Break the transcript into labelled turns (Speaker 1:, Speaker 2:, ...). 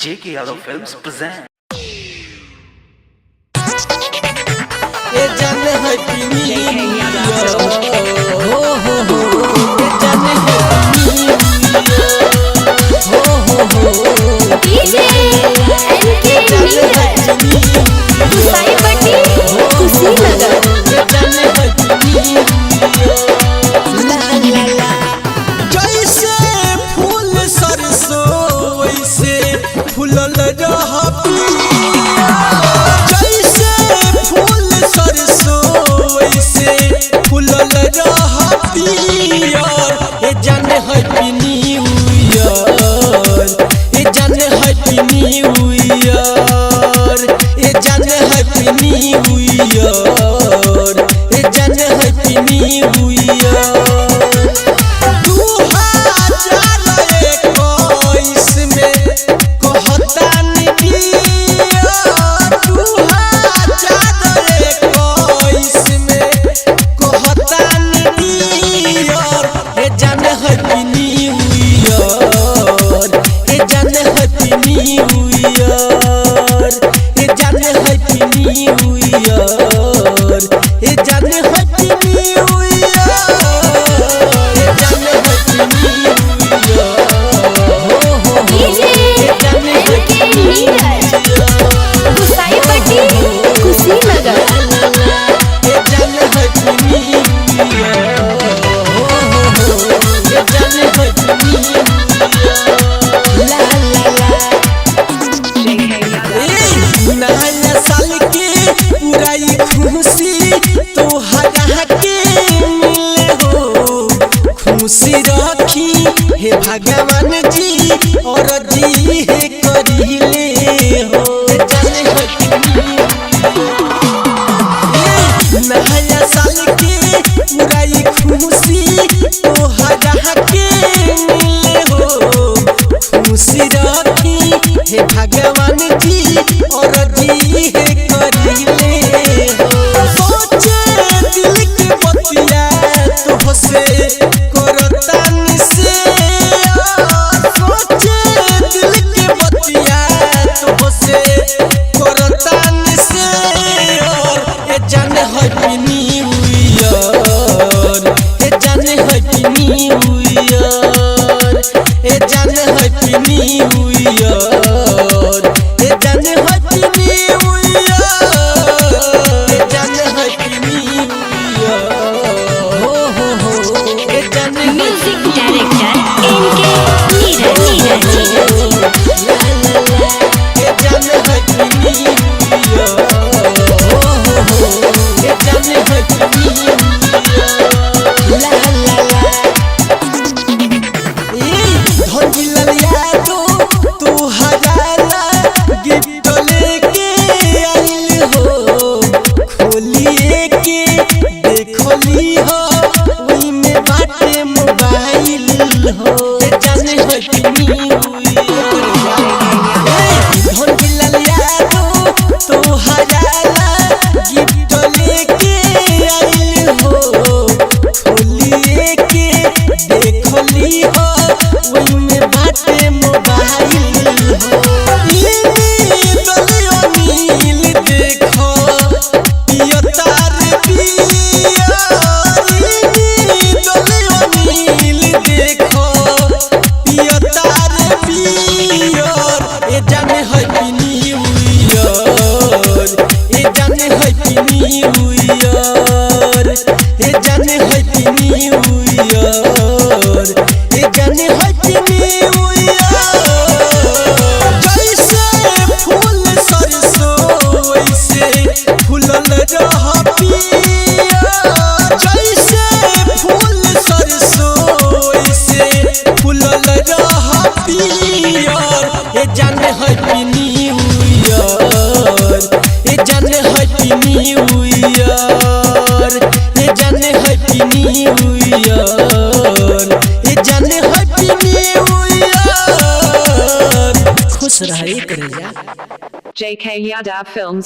Speaker 1: J.K. Yadav Films present.
Speaker 2: ये जाने है
Speaker 3: J.K. Yadav
Speaker 2: हो ये जाने है
Speaker 4: DJ NK गुसाईपट्टी कुशीनगर
Speaker 2: ये जाने है ला ला ला जैसे फूल सरसों वैसे फूलल रहा पिया जैसे फूल सरसों वैसे फूलल रहा पिया ये जाने है न्यू ईयर ये जाने है न्यू ईयर ये जाने है न्यू ईयर ये जाने है न्यू ईयर 2021 में कहतानी दिया 2021 में कहतानी दिया ये जाने है न्यू ईयर ये जाने है न्यू ईयर ये जाने है न्यू ईयर ये जाने है न्यू
Speaker 4: गुसाईपट्टी कुशीनगर
Speaker 2: नया साल के पूराई खुशी तोहरा के मिले हो खुशी रखी हे भगवान जी और जी हे करिले हो जाने नया साल के पूराई खुशी तोहरा के मिले हो खुशी रखी हे भगवान जी और जी हे करिले हो सोचे दिल के बतिया तोहसे करतानी से सोचे दिल के बतिया तोहसे करतानी से और ये जाने है न्यू ईयर ये जाने है न्यू ईयर ये जाने है न्यू ईयर ये जाने है न्यू ईयर ये जाने है न्यू ईयर ये जाने है
Speaker 4: म्यूजिक डायरेक्टर NK नीरज
Speaker 2: ये जाने है न्यू ईयर ये जाने है न्यू ईयर ला ला ला धनजिलल यादो तू हजारा गिफ्ट लेके आइल हो खोलिए के देखली हो ओई में बाटे मोबाइल हो जाने है न्यू धनजिलल यादो तू हजारा गिफ्ट लेके आइल हो खोलिए के देखली हो ओई में बाटे मोबाइल हो नील देखो पिया तार पिया नील देखो पिया तार पिया ये जाने है न्यू ईयर ये जाने है न्यू ईयर ये जाने है न्यू ईयर ये जाने है न्यू ईयर जैसे फूल सरसों वैसे फूलल रहा पिया जैसे फूल सरसों वैसे फूलल रहा पिया ये जाने है न्यू ईयर ये जाने है न्यू ईयर ये जाने है न्यू ईयर ये जाने है न्यू ईयर खुश रहे करेगा
Speaker 3: J.K. Yadav Films.